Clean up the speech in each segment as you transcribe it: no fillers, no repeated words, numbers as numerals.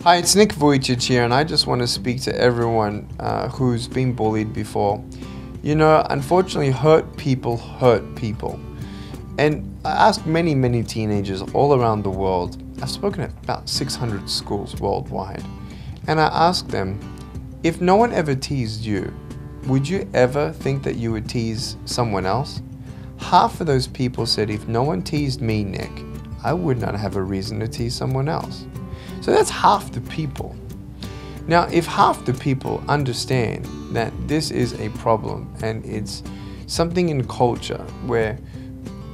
Hi, it's Nick Vujicic here, and I just want to speak to everyone who's been bullied before. You know, unfortunately, hurt people hurt people. And I asked many teenagers all around the world. I've spoken at about 600 schools worldwide. And I asked them, if no one ever teased you, would you ever think that you would tease someone else? Half of those people said, if no one teased me, Nick, I would not have a reason to tease someone else. So that's half the people. Now, if half the people understand that this is a problem and it's something in culture where,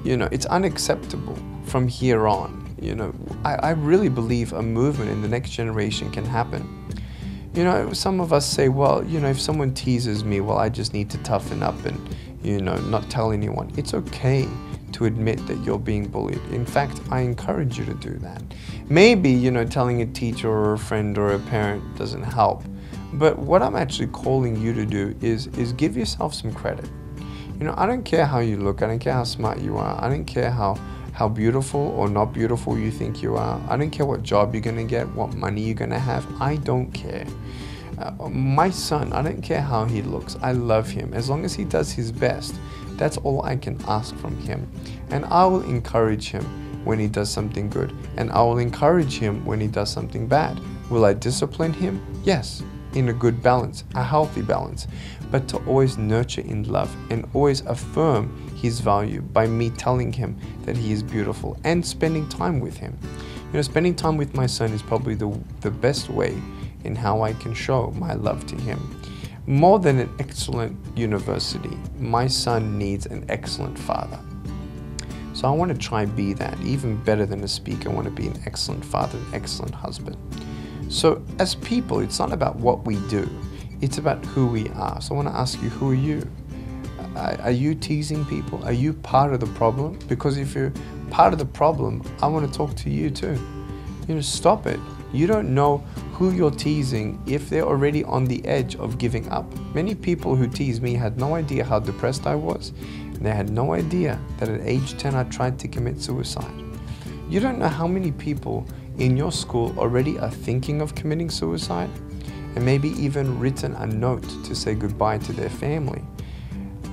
you know, it's unacceptable from here on, you know, I really believe a movement in the next generation can happen. You know, some of us say, well, you know, if someone teases me, well, I just need to toughen up and, you know, not tell anyone. It's okay to admit that you're being bullied. In fact, I encourage you to do that. Maybe, you know, telling a teacher or a friend or a parent doesn't help. But what I'm actually calling you to do is give yourself some credit. You know, I don't care how you look. I don't care how smart you are. I don't care how beautiful or not beautiful you think you are. I don't care what job you're going to get, what money you're going to have. I don't care. My son, I don't care how he looks. I love him. As long as he does his best, that's all I can ask from him. And I will encourage him when he does something good. And I will encourage him when he does something bad. Will I discipline him? Yes, in a good balance, a healthy balance. But to always nurture in love and always affirm his value by me telling him that he is beautiful and spending time with him. You know, spending time with my son is probably the best way in how I can show my love to him. More than an excellent university, my son needs an excellent father. So I want to try be that. Even better than a speaker, I want to be an excellent father, an excellent husband. So as people, it's not about what we do, it's about who we are. So I want to ask you, who are you? Are you teasing people? Are you part of the problem? Because if you're part of the problem, I want to talk to you too. You know, stop it. You don't know who you're teasing if they're already on the edge of giving up. Many people who tease me had no idea how depressed I was. And they had no idea that at age 10 I tried to commit suicide. You don't know how many people in your school already are thinking of committing suicide and maybe even written a note to say goodbye to their family.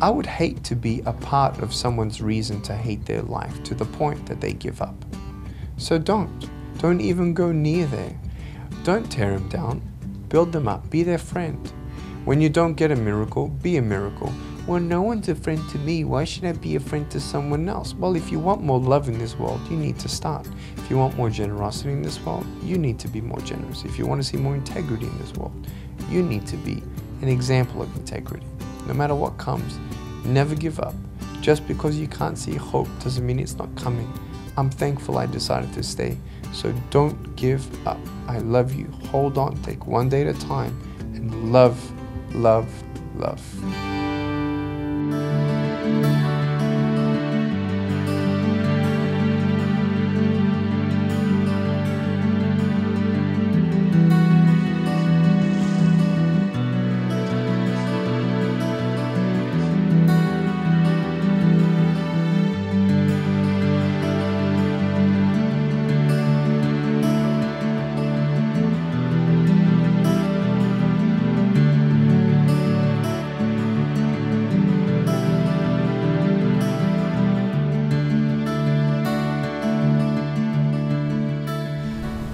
I would hate to be a part of someone's reason to hate their life to the point that they give up. So don't even go near there. Don't tear them down, build them up, be their friend. When you don't get a miracle, be a miracle. Well, no one's a friend to me, why should I be a friend to someone else? Well, if you want more love in this world, you need to start. If you want more generosity in this world, you need to be more generous. If you want to see more integrity in this world, you need to be an example of integrity. No matter what comes, never give up. Just because you can't see hope doesn't mean it's not coming. I'm thankful I decided to stay. So don't give up. I love you. Hold on. Take one day at a time and love, love, love.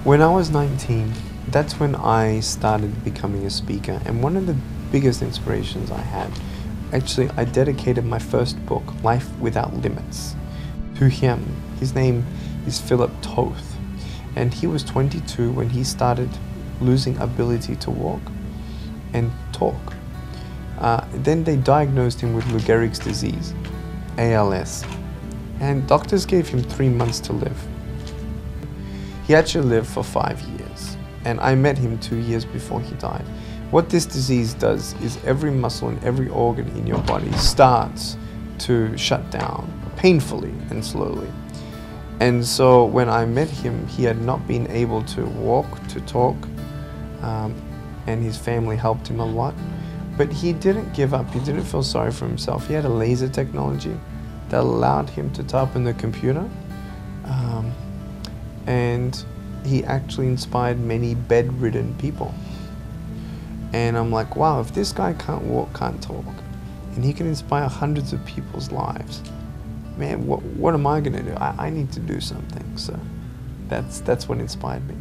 When I was 19, that's when I started becoming a speaker, and one of the biggest inspirations I had, actually I dedicated my first book, Life Without Limits, to him. His name is Philip Toth, and he was 22 when he started losing ability to walk and talk. Then they diagnosed him with Lou Gehrig's disease, ALS, and doctors gave him 3 months to live. He actually lived for 5 years, and I met him 2 years before he died. What this disease does is every muscle and every organ in your body starts to shut down painfully and slowly. And so when I met him, he had not been able to walk, to talk, and his family helped him a lot. But he didn't give up. He didn't feel sorry for himself. He had a laser technology that allowed him to type on the computer. And he actually inspired many bedridden people. And I'm like, wow, if this guy can't walk, can't talk, and he can inspire hundreds of people's lives, man, what am I going to do? I need to do something. So that's what inspired me.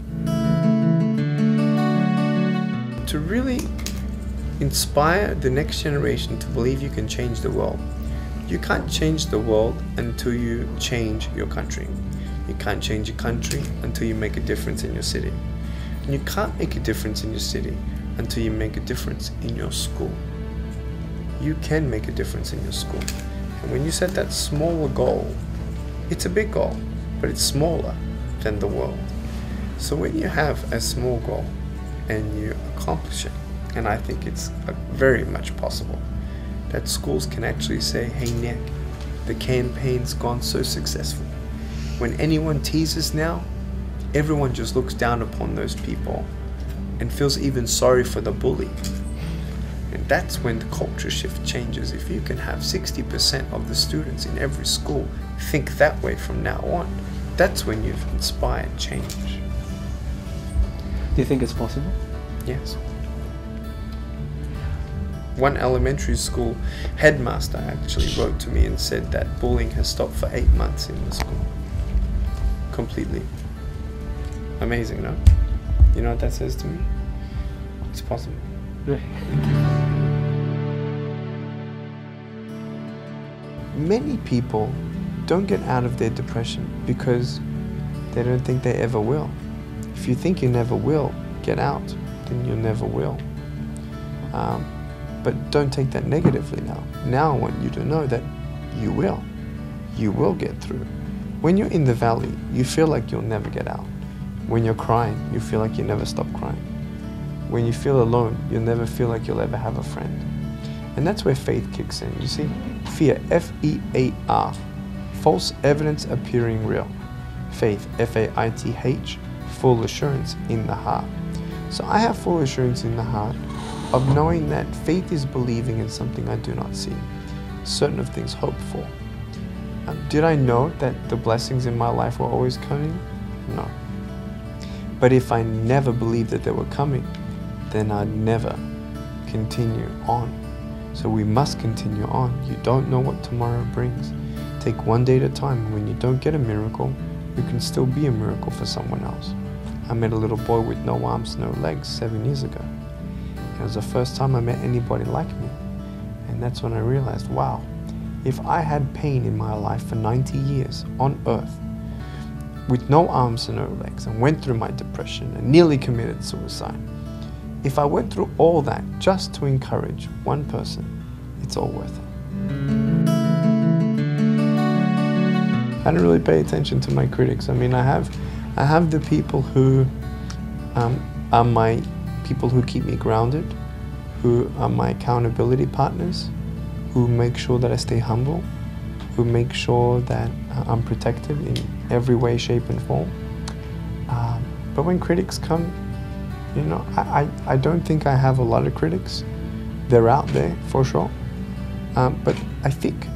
To really inspire the next generation to believe you can change the world, you can't change the world until you change your country. You can't change your country until you make a difference in your city. And you can't make a difference in your city until you make a difference in your school. You can make a difference in your school. And when you set that smaller goal, it's a big goal, but it's smaller than the world. So when you have a small goal and you accomplish it, and I think it's very much possible, that schools can actually say, hey Nick, the campaign's gone so successful. When anyone teases now, everyone just looks down upon those people and feels even sorry for the bully. And that's when the culture shift changes. If you can have 60% of the students in every school think that way from now on, that's when you've inspired change. Do you think it's possible? Yes. One elementary school headmaster actually wrote to me and said that bullying has stopped for 8 months in the school. Completely. Amazing, no? You know what that says to me? It's possible. Many people don't get out of their depression because they don't think they ever will. If you think you never will get out, then you never will. But don't take that negatively now. Now I want you to know that you will. You will get through. When you're in the valley, you feel like you'll never get out. When you're crying, you feel like you never stop crying. When you feel alone, you'll never feel like you'll ever have a friend. And that's where faith kicks in. You see, fear, F-E-A-R, false evidence appearing real. Faith, F-A-I-T-H, full assurance in the heart. So I have full assurance in the heart of knowing that faith is believing in something I do not see, certain of things hoped for. Did I know that the blessings in my life were always coming? No. But if I never believed that they were coming, then I'd never continue on. So we must continue on. You don't know what tomorrow brings. Take one day at a time. When you don't get a miracle, you can still be a miracle for someone else. I met a little boy with no arms, no legs 7 years ago. It was the first time I met anybody like me. And that's when I realized, wow, if I had pain in my life for 90 years on earth, with no arms and no legs, and went through my depression and nearly committed suicide, if I went through all that just to encourage one person, it's all worth it. I don't really pay attention to my critics. I mean, I have the people who are my people who keep me grounded, who are my accountability partners, who make sure that I stay humble, who make sure that I'm protected in every way, shape, and form. But when critics come, you know, I don't think I have a lot of critics. They're out there for sure. But I think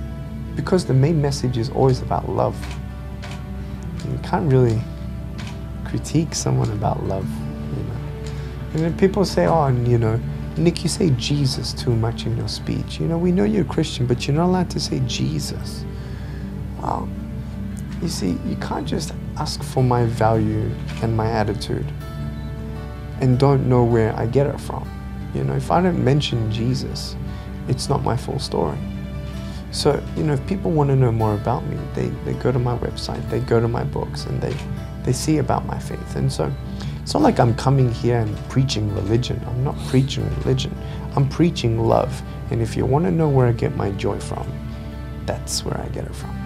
because the main message is always about love, you can't really critique someone about love, you know. And then people say, oh, you know, Nick, you say Jesus too much in your speech. You know, we know you're a Christian, but you're not allowed to say Jesus. You see, you can't just ask for my value and my attitude and don't know where I get it from. You know, if I don't mention Jesus, it's not my full story. So, you know, if people want to know more about me, they go to my website, they go to my books, and they see about my faith. And so it's not like I'm coming here and preaching religion. I'm not preaching religion. I'm preaching love. And if you want to know where I get my joy from, that's where I get it from.